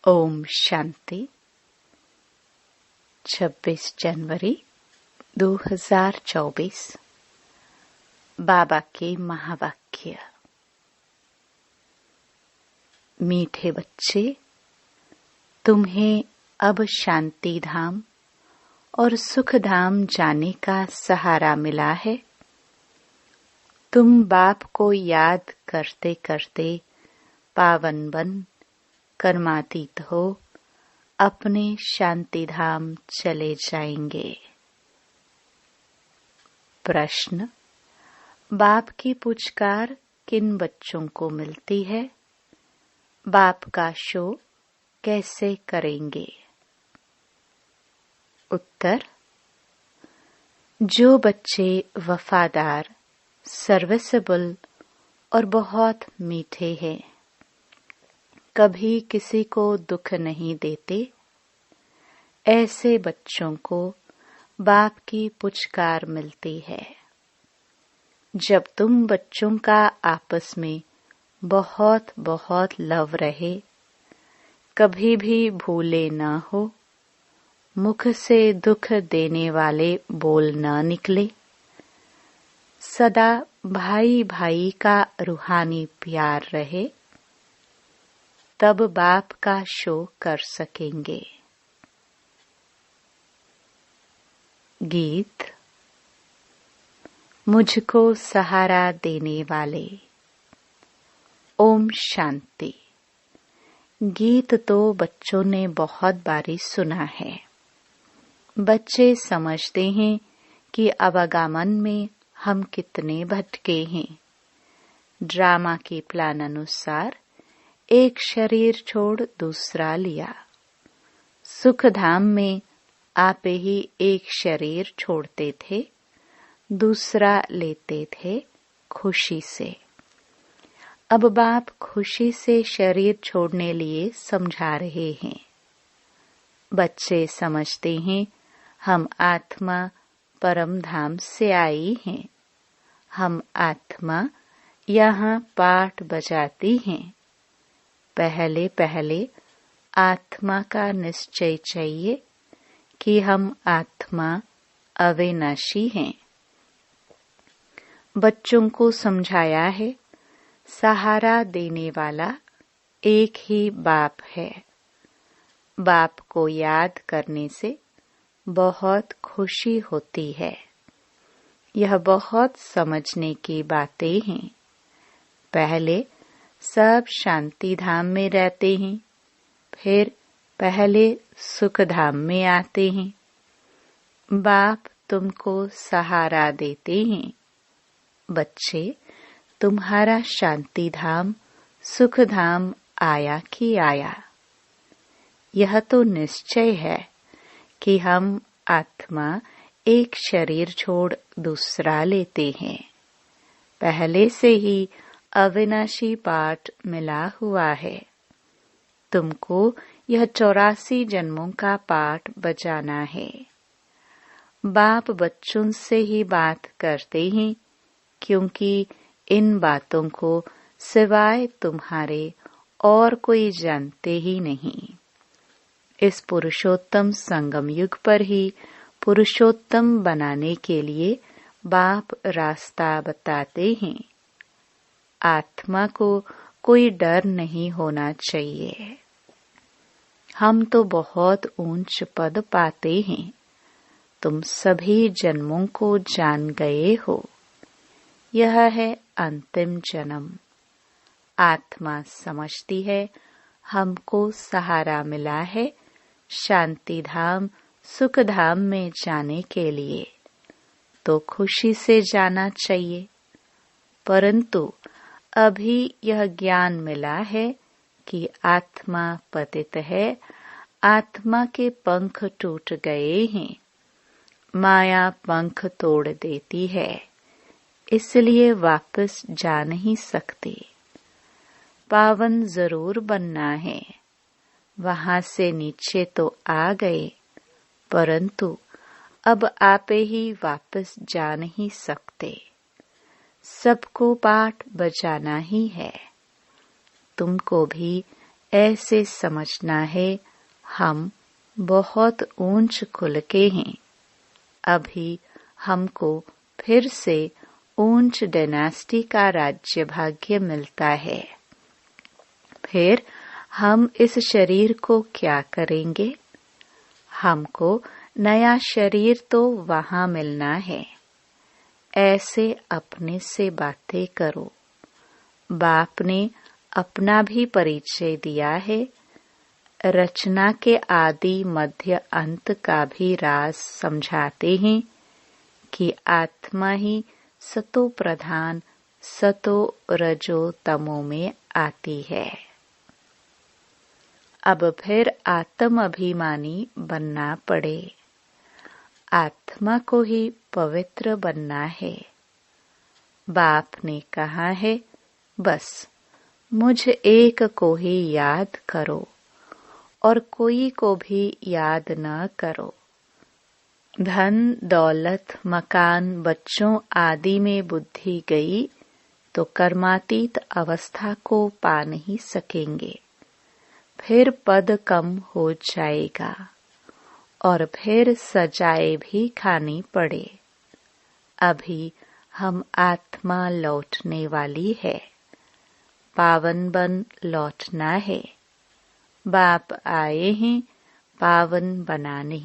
ओम शांति। 26 जनवरी 2024। बाबा के महावाक्य। मीठे बच्चे, तुम्हें अब शांति धाम और सुख धाम जाने का सहारा मिला है। तुम बाप को याद करते करते पावन बन कर्मातीत हो अपने शांति धाम चले जाएंगे। प्रश्न: बाप की पुचकार किन बच्चों को मिलती है? बाप का शो कैसे करेंगे? उत्तर: जो बच्चे वफादार, सर्विसेबल और बहुत मीठे हैं, कभी किसी को दुख नहीं देते, ऐसे बच्चों को बाप की पुचकार मिलती है। जब तुम बच्चों का आपस में बहुत बहुत लव रहे, कभी भी भूले न हो, मुख से दुख देने वाले बोल न निकले, सदा भाई भाई का रूहानी प्यार रहे, तब बाप का शो कर सकेंगे। गीत। मुझको सहारा देने वाले। ओम शांति। गीत तो बच्चों ने बहुत बारी सुना है। बच्चे समझते हैं कि आवागमन में हम कितने भटके हैं। ड्रामा के प्लान अनुसार एक शरीर छोड़ दूसरा लिया। सुख धाम में आप ही एक शरीर छोड़ते थे, दूसरा लेते थे खुशी से। अब बाप खुशी से शरीर छोड़ने लिए समझा रहे हैं। बच्चे समझते हैं हम आत्मा परम धाम से आई हैं। हम आत्मा यहाँ पाठ बजाती हैं। पहले पहले आत्मा का निश्चय चाहिए कि हम आत्मा अविनाशी हैं। बच्चों को समझाया है, सहारा देने वाला एक ही बाप है। बाप को याद करने से बहुत खुशी होती है। यह बहुत समझने की बातें हैं। पहले सब शांति धाम में रहते हैं, फिर पहले सुख धाम में आते हैं। बाप तुमको सहारा देते हैं। बच्चे, तुम्हारा शांति धाम सुख धाम आया कि आया? यह तो निश्चय है कि हम आत्मा एक शरीर छोड़ दूसरा लेते हैं। पहले से ही अविनाशी पाठ मिला हुआ है। तुमको यह 84 जन्मों का पाठ बजाना है। बाप बच्चों से ही बात करते हैं, क्योंकि इन बातों को सिवाय तुम्हारे और कोई जानते ही नहीं। इस पुरुषोत्तम संगम युग पर ही पुरुषोत्तम बनाने के लिए बाप रास्ता बताते हैं। आत्मा को कोई डर नहीं होना चाहिए। हम तो बहुत ऊंच पद पाते हैं। तुम सभी जन्मों को जान गए हो। यह है अंतिम जन्म। आत्मा समझती है हमको सहारा मिला है शांति धाम सुख धाम में जाने के लिए, तो खुशी से जाना चाहिए। परंतु अभी यह ज्ञान मिला है कि आत्मा पतित है, आत्मा के पंख टूट गए हैं। माया पंख तोड़ देती है, इसलिए वापस जा नहीं सकते। पावन जरूर बनना है। वहां से नीचे तो आ गए, परंतु अब आप ही वापस जा नहीं सकते। सबको पाठ बजाना ही है। तुमको भी ऐसे समझना है हम बहुत ऊंच कुल के हैं। अभी हमको फिर से ऊंच डायनेस्टी का राज्य भाग्य मिलता है। फिर हम इस शरीर को क्या करेंगे? हमको नया शरीर तो वहां मिलना है। ऐसे अपने से बातें करो। बाप ने अपना भी परिचय दिया है। रचना के आदि मध्य अंत का भी राज समझाते हैं कि आत्मा ही सतो प्रधान सतो रजो तमो में आती है। अब फिर आत्म अभिमानी बनना पड़े। आत्मा को ही पवित्र बनना है। बाप ने कहा है, बस मुझ एक को ही याद करो और कोई को भी याद न करो। धन दौलत मकान बच्चों आदि में बुद्धि गई तो कर्मातीत अवस्था को पा नहीं सकेंगे। फिर पद कम हो जाएगा और फिर सजाए भी खानी पड़े। अभी हम आत्मा लौटने वाली है। पावन बन लौटना है। बाप आए हैं पावन बनाने,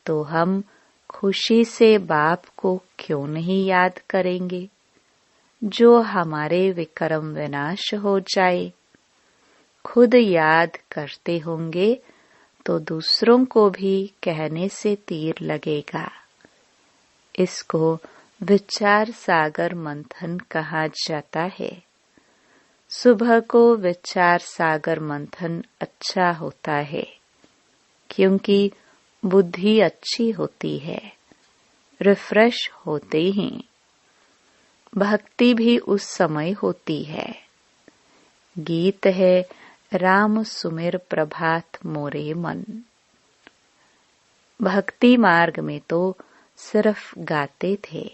तो हम खुशी से बाप को क्यों नहीं याद करेंगे, जो हमारे विक्रम विनाश हो जाए। खुद याद करते होंगे तो दूसरों को भी कहने से तीर लगेगा। इसको विचार सागर मंथन कहा जाता है। सुबह को विचार सागर मंथन अच्छा होता है, क्योंकि बुद्धि अच्छी होती है, रिफ्रेश होते ही। भक्ति भी उस समय होती है। गीत है, राम सुमिर प्रभात मोरे मन। भक्ति मार्ग में तो सिर्फ गाते थे।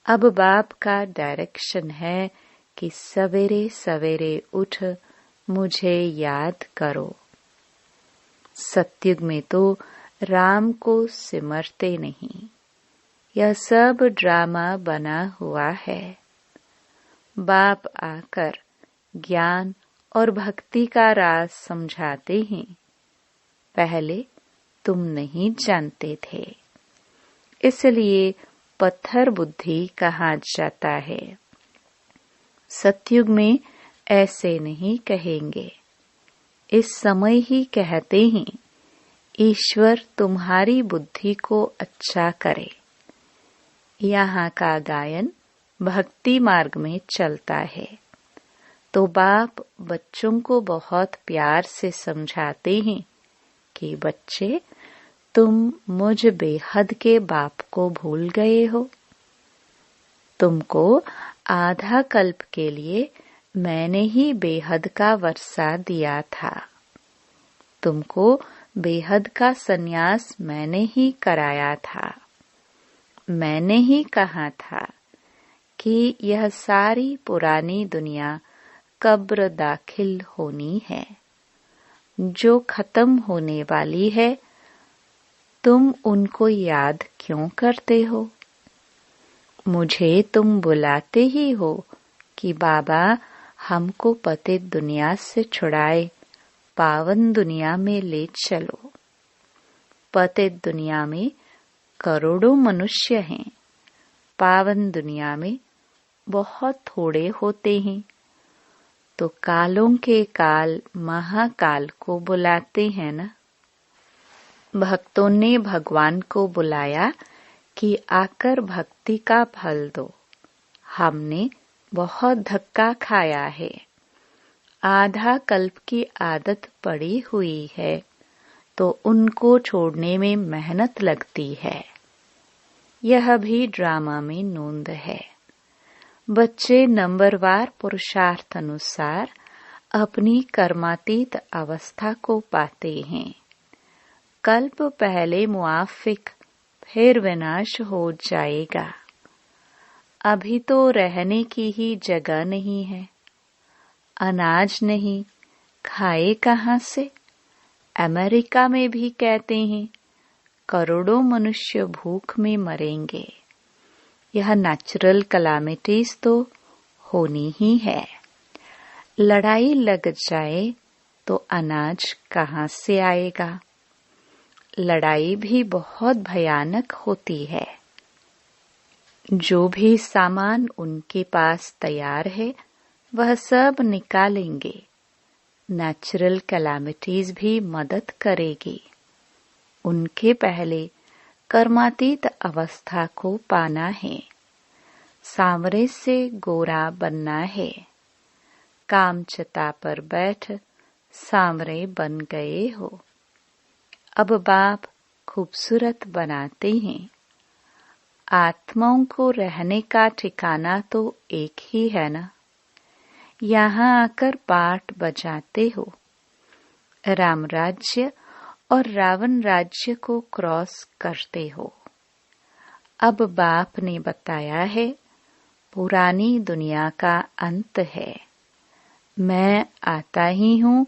अब बाप का डायरेक्शन है कि सवेरे सवेरे उठ मुझे याद करो। सतयुग में तो राम को सिमरते नहीं। यह सब ड्रामा बना हुआ है। बाप आकर ज्ञान और भक्ति का राज समझाते हैं। पहले तुम नहीं जानते थे, इसलिए पत्थर बुद्धि कहा जाता है। सतयुग में ऐसे नहीं कहेंगे। इस समय ही कहते हैं, ईश्वर तुम्हारी बुद्धि को अच्छा करे। यहाँ का गायन भक्ति मार्ग में चलता है, तो बाप बच्चों को बहुत प्यार से समझाते हैं कि बच्चे, तुम मुझ बेहद के बाप को भूल गए हो। तुमको आधा कल्प के लिए मैंने ही बेहद का वर्षा दिया था। तुमको बेहद का सन्यास मैंने ही कराया था। मैंने ही कहा था कि यह सारी पुरानी दुनिया कब्र दाखिल होनी है, जो खत्म होने वाली है। तुम उनको याद क्यों करते हो? मुझे तुम बुलाते ही हो कि बाबा हमको पतित दुनिया से छुड़ाए, पावन दुनिया में ले चलो। पतित दुनिया में करोड़ों मनुष्य हैं, पावन दुनिया में बहुत थोड़े होते हैं। तो कालों के काल महाकाल को बुलाते हैं ना। भक्तों ने भगवान को बुलाया कि आकर भक्ति का फल दो। हमने बहुत धक्का खाया है, आधा कल्प की आदत पड़ी हुई है, तो उनको छोड़ने में मेहनत लगती है। यह भी ड्रामा में नोंद है। बच्चे नंबरवार पुरुषार्थ अनुसार अपनी कर्मातीत अवस्था को पाते हैं। कल्प पहले मुआफिक, फिर विनाश हो जाएगा। अभी तो रहने की ही जगह नहीं है, अनाज नहीं, खाए कहाँ से? अमेरिका में भी कहते हैं करोड़ों मनुष्य भूख में मरेंगे। यह नेचुरल कैलामिटीज तो होनी ही है। लड़ाई लग जाए तो अनाज कहाँ से आएगा? लड़ाई भी बहुत भयानक होती है। जो भी सामान उनके पास तैयार है वह सब निकालेंगे। नेचुरल कैलामिटीज भी मदद करेगी। उनके पहले कर्मातीत अवस्था को पाना है। सांवरे से गोरा बनना है। कामचता पर बैठ सांवरे बन गए हो। अब बाप खूबसूरत बनाते हैं। आत्माओं को रहने का ठिकाना तो एक ही है ना। यहाँ आकर पाठ बजाते हो। राम राज्य और रावण राज्य को क्रॉस करते हो। अब बाप ने बताया है पुरानी दुनिया का अंत है। मैं आता ही हूँ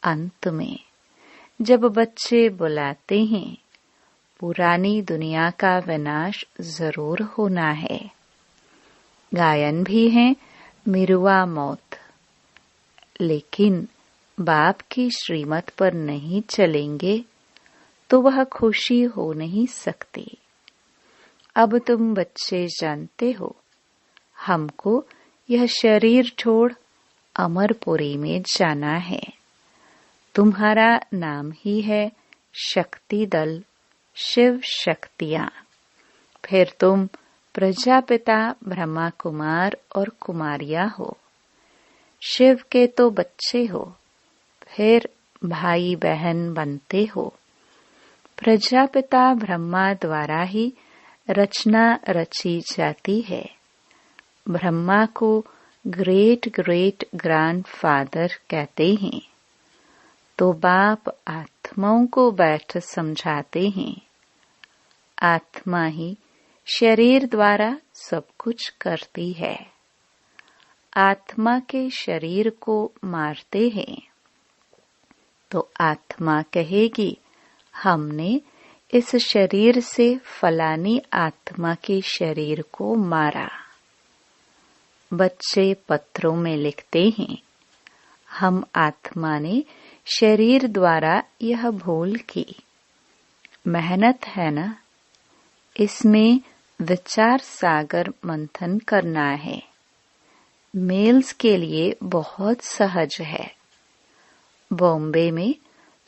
अंत में। जब बच्चे बुलाते हैं पुरानी दुनिया का विनाश जरूर होना है। गायन भी है मिरुआ मौत। लेकिन बाप की श्रीमत पर नहीं चलेंगे तो वह खुशी हो नहीं सकती। अब तुम बच्चे जानते हो हमको यह शरीर छोड़ अमरपुरी में जाना है। तुम्हारा नाम ही है शक्ति दल, शिव शक्तियाँ। फिर तुम प्रजापिता ब्रह्मा कुमार और कुमारियाँ हो। शिव के तो बच्चे हो, फिर भाई बहन बनते हो। प्रजापिता ब्रह्मा द्वारा ही रचना रची जाती है। ब्रह्मा को ग्रेट ग्रेट ग्रैंडफादर कहते हैं। तो बाप आत्माओं को बैठ समझाते हैं। आत्मा ही शरीर द्वारा सब कुछ करती है। आत्मा के शरीर को मारते हैं तो आत्मा कहेगी हमने इस शरीर से फलानी आत्मा के शरीर को मारा। बच्चे पत्रों में लिखते हैं हम आत्मा ने शरीर द्वारा यह भूल की। मेहनत है ना। इसमें विचार सागर मंथन करना है। मेल्स के लिए बहुत सहज है। बॉम्बे में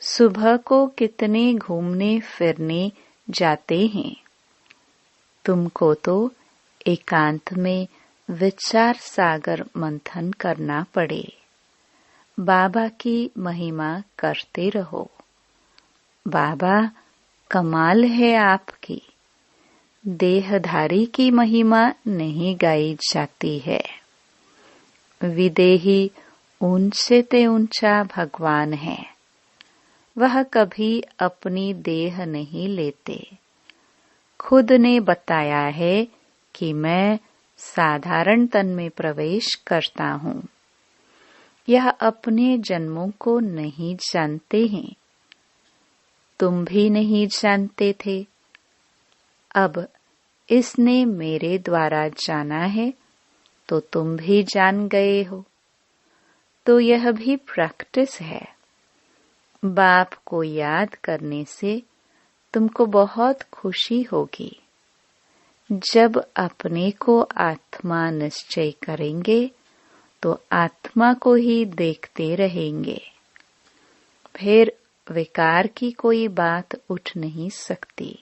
सुबह को कितने घूमने फिरने जाते हैं। तुमको तो एकांत में विचार सागर मंथन करना पड़े। बाबा की महिमा करते रहो। बाबा कमाल है आपकी। देहधारी की महिमा नहीं गाई जाती है। विदेही ऊंचे ते ऊंचा भगवान है। वह कभी अपनी देह नहीं लेते। खुद ने बताया है कि मैं साधारण तन में प्रवेश करता हूँ। यह अपने जन्मों को नहीं जानते हैं। तुम भी नहीं जानते थे। अब इसने मेरे द्वारा जाना है तो तुम भी जान गए हो। तो यह भी प्रैक्टिस है। बाप को याद करने से तुमको बहुत खुशी होगी। जब अपने को आत्मा निश्चय करेंगे तो आत्मा को ही देखते रहेंगे। फिर विकार की कोई बात उठ नहीं सकती।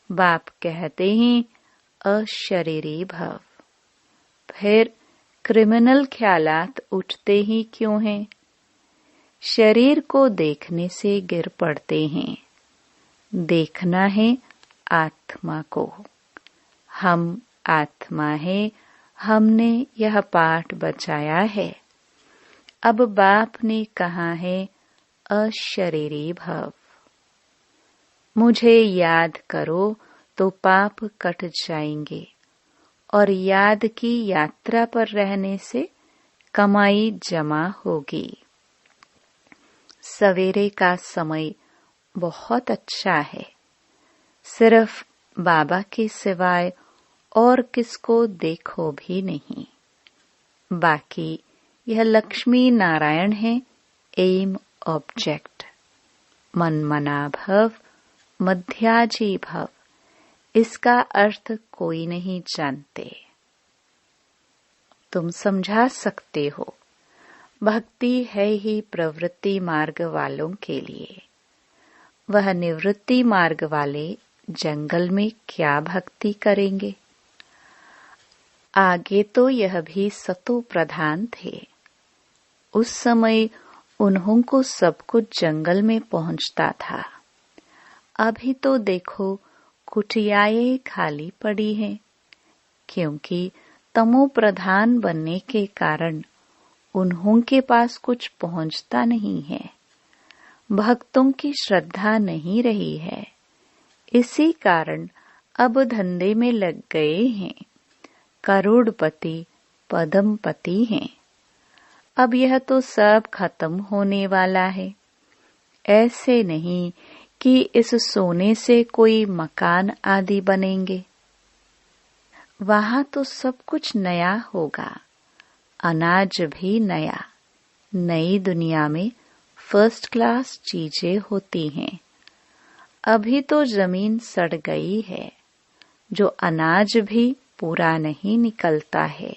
बाप कहते हैं अशरीरी भव। फिर क्रिमिनल ख्यालात उठते ही क्यों हैं? शरीर को देखने से गिर पड़ते हैं। देखना है आत्मा को। हम आत्मा है। हमने यह पाठ बचाया है। अब बाप ने कहा है अशरीरी भव। मुझे याद करो तो पाप कट जाएंगे और याद की यात्रा पर रहने से कमाई जमा होगी। सवेरे का समय बहुत अच्छा है। सिर्फ बाबा के सिवाय और किसको देखो भी नहीं। बाकी यह लक्ष्मी नारायण है, एम ऑब्जेक्ट। मन मना भव, मध्याजी भव, इसका अर्थ कोई नहीं जानते। तुम समझा सकते हो, भक्ति है ही प्रवृत्ति मार्ग वालों के लिए। वह निवृत्ति मार्ग वाले जंगल में क्या भक्ति करेंगे। आगे तो यह भी सतो प्रधान थे। उस समय उन्हों को सब कुछ जंगल में पहुंचता था। अभी तो देखो कुटियाएं खाली पड़ी हैं, क्योंकि तमो प्रधान बनने के कारण उन्हों के पास कुछ पहुंचता नहीं है। भक्तों की श्रद्धा नहीं रही है, इसी कारण अब धंधे में लग गए हैं। करोड़पति पद्मपति हैं। अब यह तो सब खत्म होने वाला है। ऐसे नहीं कि इस सोने से कोई मकान आदि बनेंगे। वहां तो सब कुछ नया होगा, अनाज भी नया। नई दुनिया में फर्स्ट क्लास चीजें होती हैं। अभी तो जमीन सड़ गई है, जो अनाज भी पूरा नहीं निकलता है।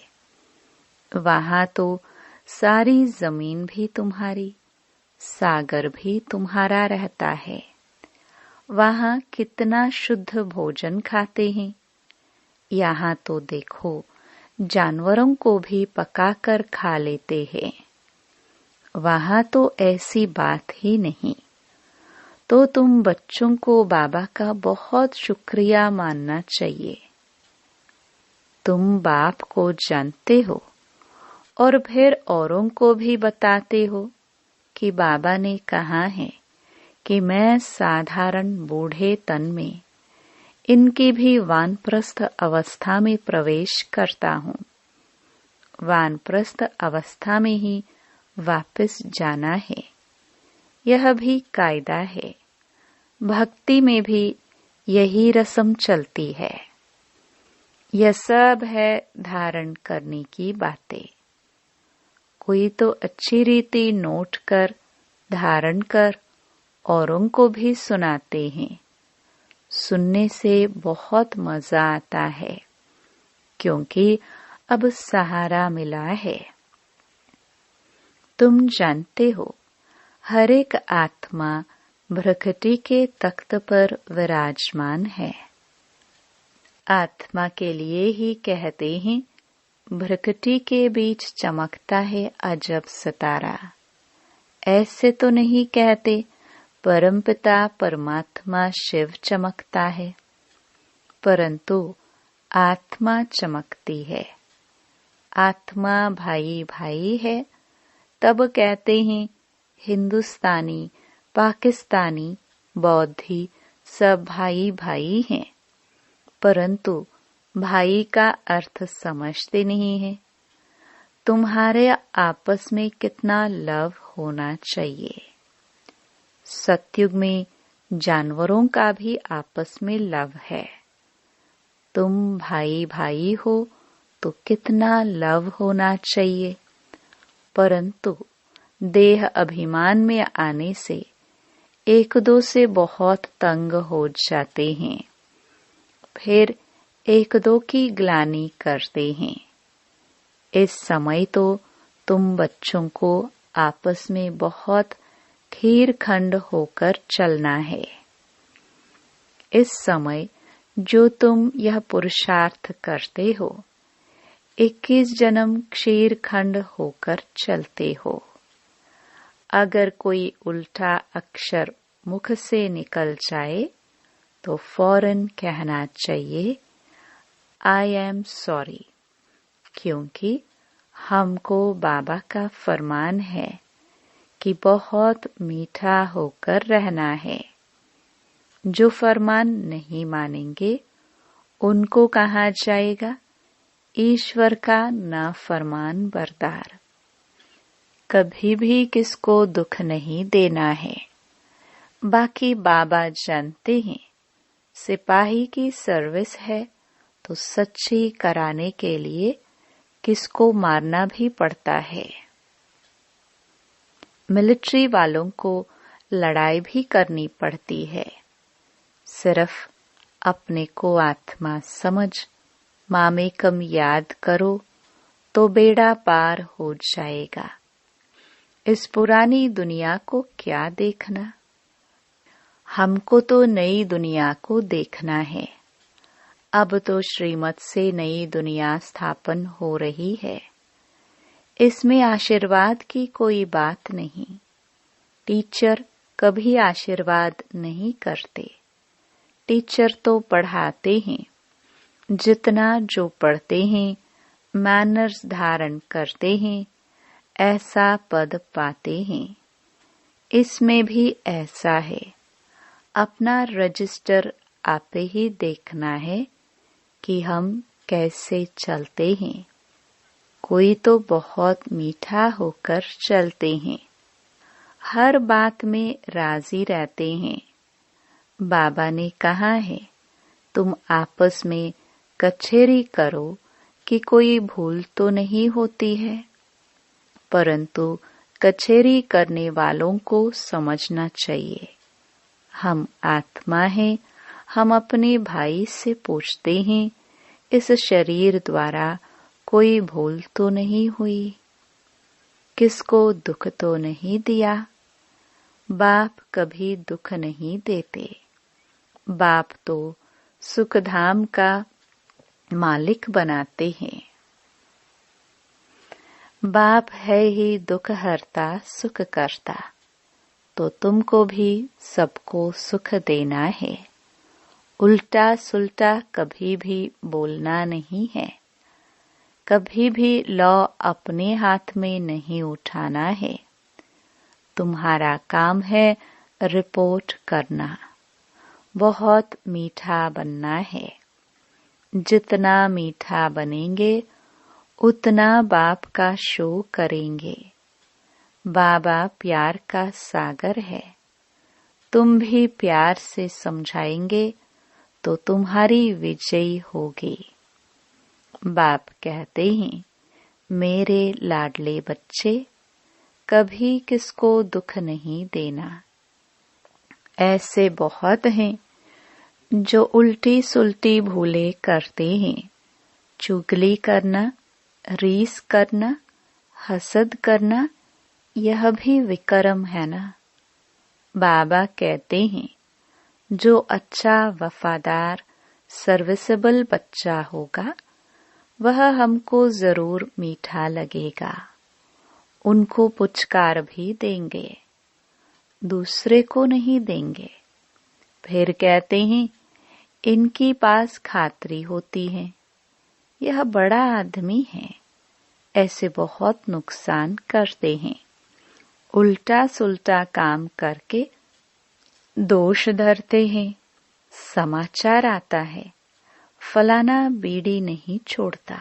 वहां तो सारी जमीन भी तुम्हारी, सागर भी तुम्हारा रहता है। वहां कितना शुद्ध भोजन खाते हैं। यहाँ तो देखो जानवरों को भी पकाकर खा लेते हैं। वहां तो ऐसी बात ही नहीं। तो तुम बच्चों को बाबा का बहुत शुक्रिया मानना चाहिए। तुम बाप को जानते हो और फिर औरों को भी बताते हो कि बाबा ने कहा है कि मैं साधारण बूढ़े तन में इनकी भी वानप्रस्थ अवस्था में प्रवेश करता हूँ। वानप्रस्थ अवस्था में ही वापस जाना है। यह भी कायदा है। भक्ति में भी यही रस्म चलती है। यह सब है धारण करने की बातें। कोई तो अच्छी रीति नोट कर, धारण कर औरों को भी सुनाते हैं। सुनने से बहुत मजा आता है, क्योंकि अब सहारा मिला है। तुम जानते हो, हर एक आत्मा भ्रकुटी के तख्त पर विराजमान है। आत्मा के लिए ही कहते हैं, भ्रकुटी के बीच चमकता है अजब सितारा। ऐसे तो नहीं कहते परमपिता परमात्मा शिव चमकता है, परंतु आत्मा चमकती है। आत्मा भाई भाई है, तब कहते हैं हिंदुस्तानी, पाकिस्तानी, बौद्धी सब भाई भाई हैं, परंतु भाई का अर्थ समझते नहीं है। तुम्हारे आपस में कितना लव होना चाहिए। सतयुग में जानवरों का भी आपस में लव है। तुम भाई भाई हो तो कितना लव होना चाहिए, परंतु देह अभिमान में आने से एक दो से बहुत तंग हो जाते हैं, फिर एक दो की ग्लानि करते हैं। इस समय तो तुम बच्चों को आपस में बहुत खीरखंड होकर चलना है। इस समय जो तुम यह पुरुषार्थ करते हो, 21 जन्म क्षीरखंड होकर चलते हो। अगर कोई उल्टा अक्षर मुख से निकल जाए तो फौरन कहना चाहिए आई एम सॉरी, क्योंकि हमको बाबा का फरमान है कि बहुत मीठा होकर रहना है। जो फरमान नहीं मानेंगे उनको कहा जाएगा ईश्वर का नाफरमान बरदार। कभी भी किसको दुख नहीं देना है। बाकी बाबा जानते हैं सिपाही की सर्विस है तो सच्ची कराने के लिए किसको मारना भी पड़ता है। मिलिट्री वालों को लड़ाई भी करनी पड़ती है। सिर्फ अपने को आत्मा समझ मामेकम याद करो तो बेड़ा पार हो जाएगा। इस पुरानी दुनिया को क्या देखना, हमको तो नई दुनिया को देखना है। अब तो श्रीमत से नई दुनिया स्थापन हो रही है। इसमें आशीर्वाद की कोई बात नहीं। टीचर कभी आशीर्वाद नहीं करते। टीचर तो पढ़ाते हैं। जितना जो पढ़ते हैं, मैनर्स धारण करते हैं, ऐसा पद पाते हैं। इसमें भी ऐसा है। अपना रजिस्टर आपे ही देखना है कि हम कैसे चलते हैं। कोई तो बहुत मीठा होकर चलते हैं, हर बात में राजी रहते हैं। बाबा ने कहा है तुम आपस में कचहरी करो कि कोई भूल तो नहीं होती है, परंतु कचहरी करने वालों को समझना चाहिए हम आत्मा हैं। हम अपने भाई से पूछते हैं इस शरीर द्वारा कोई भूल तो नहीं हुई, किसको दुख तो नहीं दिया। बाप कभी दुख नहीं देते। बाप तो सुखधाम का मालिक बनाते हैं। बाप है ही दुख हरता सुख करता, तो तुमको भी सबको सुख देना है। उल्टा सुल्टा कभी भी बोलना नहीं है। कभी भी लॉ अपने हाथ में नहीं उठाना है। तुम्हारा काम है रिपोर्ट करना। बहुत मीठा बनना है। जितना मीठा बनेंगे उतना बाप का शो करेंगे। बाबा प्यार का सागर है। तुम भी प्यार से समझाएंगे तो तुम्हारी विजयी होगी। बाप कहते हैं मेरे लाडले बच्चे, कभी किसको दुख नहीं देना। ऐसे बहुत हैं जो उल्टी सुल्टी भूले करते हैं। चुगली करना, रीस करना, हसद करना, यह भी विकर्म है ना। बाबा कहते हैं जो अच्छा वफादार सर्विसेबल बच्चा होगा वह हमको जरूर मीठा लगेगा। उनको पुचकार भी देंगे, दूसरे को नहीं देंगे। फिर कहते हैं इनकी पास खातरी होती है, यह बड़ा आदमी है। ऐसे बहुत नुकसान करते हैं। उल्टा सुल्टा काम करके दोष धरते हैं। समाचार आता है फलाना बीड़ी नहीं छोड़ता।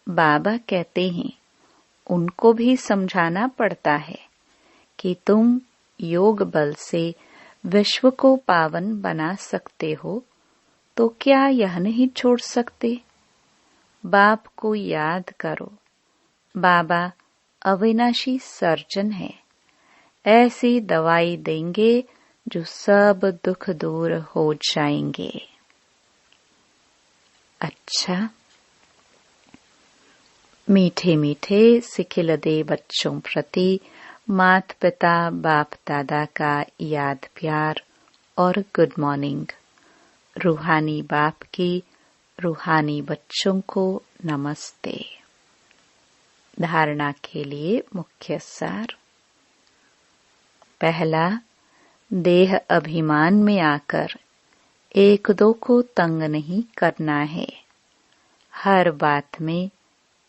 बाबा कहते हैं उनको भी समझाना पड़ता है कि तुम योग बल से विश्व को पावन बना सकते हो, तो क्या यह नहीं छोड़ सकते। बाप को याद करो। बाबा अविनाशी सर्जन है। ऐसी दवाई देंगे जो सब दुख दूर हो जाएंगे। अच्छा, मीठे मीठे सिखिलदे बच्चों प्रति मात पिता बाप दादा का याद प्यार और गुड मॉर्निंग। रूहानी बाप की रूहानी बच्चों को नमस्ते। धारणा के लिए मुख्य सार। पहला, देह अभिमान में आकर एक दो को तंग नहीं करना है। हर बात में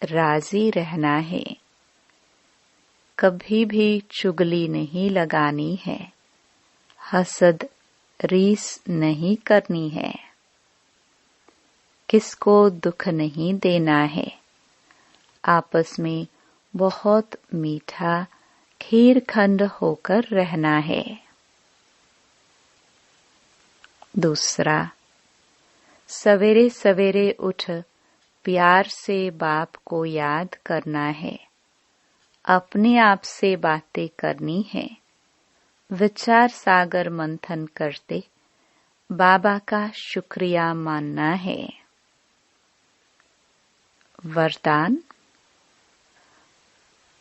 राजी रहना है। कभी भी चुगली नहीं लगानी है। हसद रीस नहीं करनी है। किसको दुख नहीं देना है। आपस में बहुत मीठा खीरखंड होकर रहना है। दूसरा, सवेरे सवेरे उठ प्यार से बाप को याद करना है। अपने आप से बातें करनी है। विचार सागर मंथन करते बाबा का शुक्रिया मानना है। वरदान,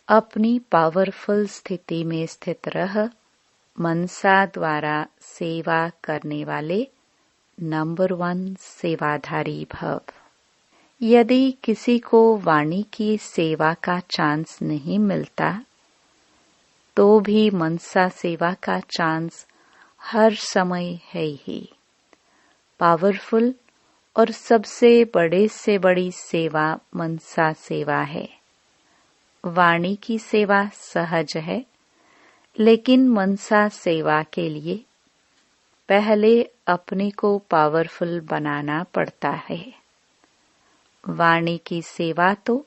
अपनी पावरफुल स्थिति में स्थित रह मनसा द्वारा सेवा करने वाले नंबर 1 सेवाधारी भव। यदि किसी को वाणी की सेवा का चांस नहीं मिलता तो भी मनसा सेवा का चांस हर समय है ही। पावरफुल और सबसे बड़े से बड़ी सेवा मनसा सेवा है। वाणी की सेवा सहज है, लेकिन मनसा सेवा के लिए पहले अपने को पावरफुल बनाना पड़ता है। वाणी की सेवा तो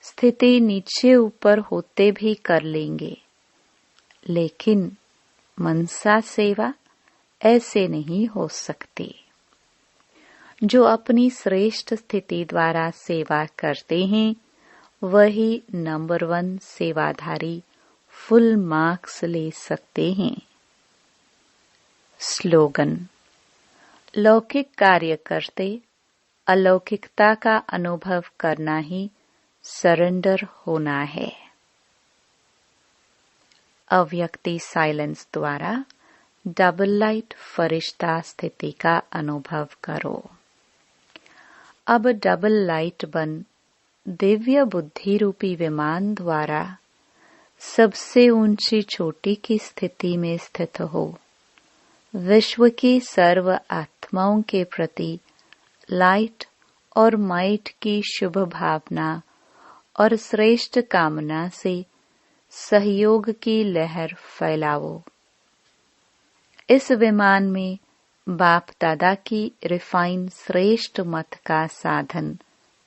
स्थिति नीचे ऊपर होते भी कर लेंगे, लेकिन मनसा सेवा ऐसे नहीं हो सकती। जो अपनी श्रेष्ठ स्थिति द्वारा सेवा करते हैं वही नंबर 1 सेवाधारी फुल मार्क्स ले सकते हैं। स्लोगन, लौकिक कार्य करते अलौकिकता का अनुभव करना ही सरेंडर होना है। अव्यक्ति साइलेंस द्वारा डबल लाइट फरिश्ता स्थिति का अनुभव करो। अब डबल लाइट बन दिव्य बुद्धि रूपी विमान द्वारा सबसे ऊंची चोटी की स्थिति में स्थित हो। विश्व की सर्व आत्माओं के प्रति लाइट और माइट की शुभ भावना और श्रेष्ठ कामना से सहयोग की लहर फैलाओ। इस विमान में बाप दादा की रिफाइन श्रेष्ठ मत का साधन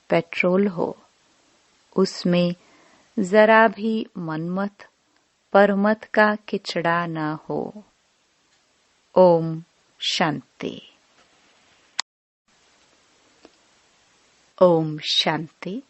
पेट्रोल हो। उसमें जरा भी मनमत परमत का किचड़ा न हो। ओम शांति। ओम शांति।